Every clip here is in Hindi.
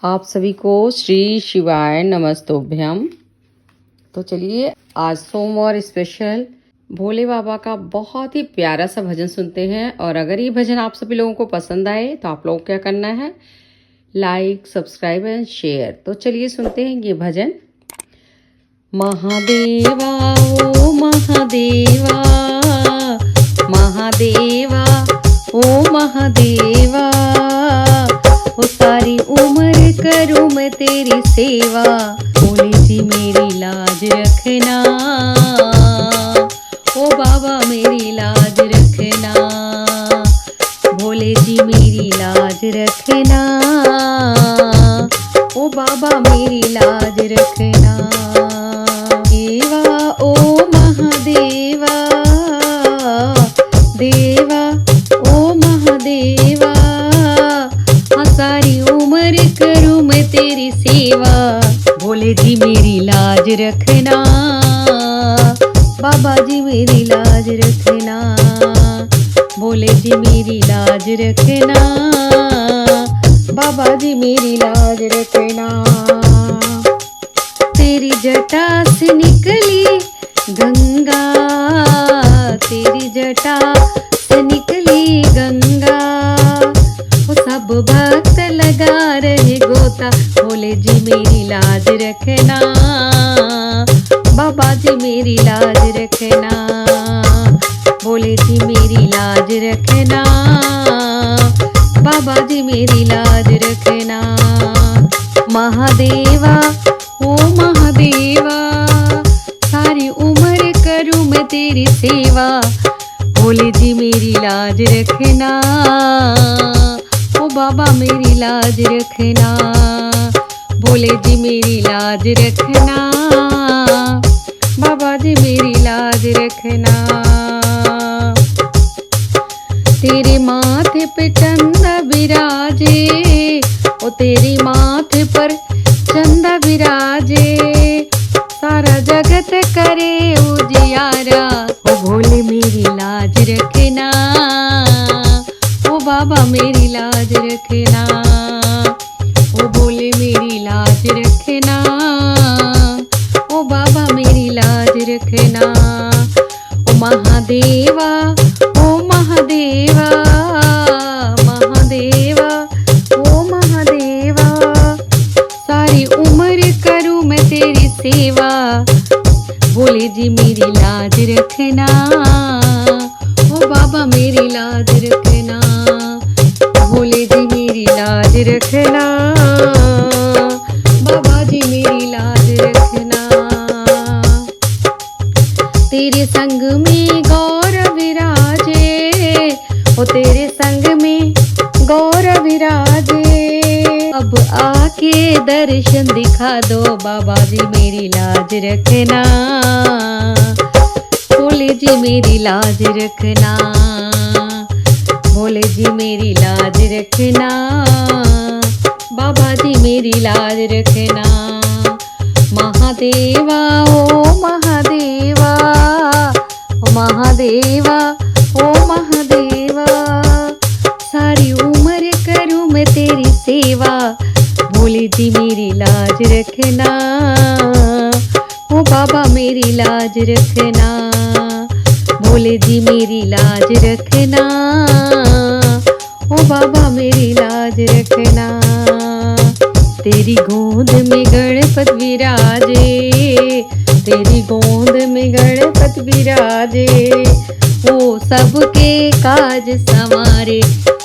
आप सभी को श्री शिवाय नमस्तोभ्यम। तो चलिए आज सोमवार स्पेशल भोले बाबा का बहुत ही प्यारा सा भजन सुनते हैं। और अगर ये भजन आप सभी लोगों को पसंद आए तो आप लोगों को क्या करना है, लाइक, सब्सक्राइब एंड शेयर। तो चलिए सुनते हैं ये भजन। महादेवा ओ महादेवा, महादेवा ओ महादेवा, ओ सारी उम्र करूं मैं तेरी सेवा। भोले जी मेरी लाज रखना, ओ बाबा मेरी लाज रखना। भोले जी मेरी लाज रखना, ओ बाबा मेरी लाज रखना। देवा ओ महादेवा, देवा ओ महादेवा, सारी उम्र करूं मैं तेरी सेवा। भोले जी मेरी लाज रखना, बाबा जी मेरी लाज रखना। भोले जी मेरी लाज रखना, बाबा जी मेरी लाज रखना। तेरी जटा से निकली गंगा, तेरी जटा से निकली गंगा, सब भक्त लगा रहे गोता। भोले जी मेरी लाज रखना, बाबा जी मेरी लाज रखना। भोले जी मेरी लाज रखना, बाबा जी मेरी लाज रखना। महादेवा ओ महादेवा, सारी उम्र करूं मैं तेरी सेवा। भोले जी मेरी लाज रखना, ओ बाबा मेरी लाज रखना। भोले जी मेरी लाज रखना, बाबा जी मेरी लाज रखना। तेरे माथे पे चंदा विराजे, ओ तेरी माथे पर चंदा विराजे, सारा जगत करे उजियारा। ओ भोले मेरी लाज रखना, ओ बाबा मेरी लाज रखना। ओ भोले मेरी लाज रखना, ओ बाबा मेरी लाज रखना। ओ महादेवा ओ महादेवा, महादेवा ओ महादेवा, सारी उम्र करूं मैं तेरी सेवा। भोले जी मेरी लाज रखना, ओ बाबा मेरी लाज रखना। भोले जी मेरी लाज रखना, बाबा जी मेरी लाज रखना। तेरे संग में गौर विराजे, ओ तेरे संग में गौर विराजे, अब आके दर्शन दिखा दो। बाबा जी मेरी लाज रखना, भोले जी मेरी लाज रखना। भोले जी मेरी लाज रखना, बाबा जी मेरी लाज रखना। महादेवा ओ महादेवा, ओ महादेवा ओ महादेवा, सारी उम्र करूं मैं तेरी सेवा। भोले जी मेरी लाज रखना, ओ बाबा मेरी लाज रखना। भोले जी मेरी लाज रखना, ओ बाबा मेरी लाज रखना। तेरी गोद में गणपत विराजे, तेरी गोद में गणपत विराजे, वो सबके काज संवारे।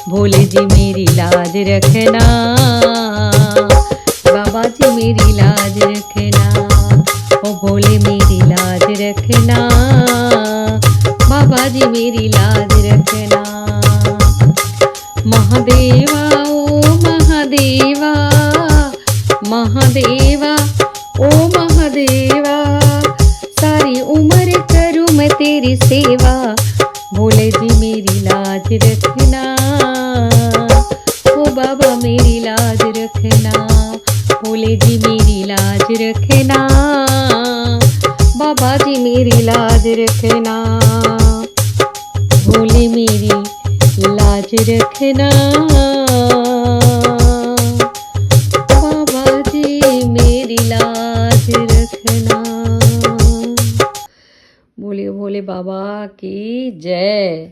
भोले जी मेरी लाज रखना, बाबा जी मेरी लाज रखना। ओ भोले मेरी लाज रखना, बाबा जी मेरी लाज रखना। महादेवा ओ महादेवा, महादेवा ओ महादेवा, सारी उम्र करूं मैं तेरी सेवा। भोले जी मेरी लाज रखना, ओ बाबा मेरी लाज रखना। भोले जी मेरी लाज रखना, बाबा जी मेरी लाज रखना। भोले मेरी लाज रखना, लाज रखना। बोलिए भोले बाबा की जय।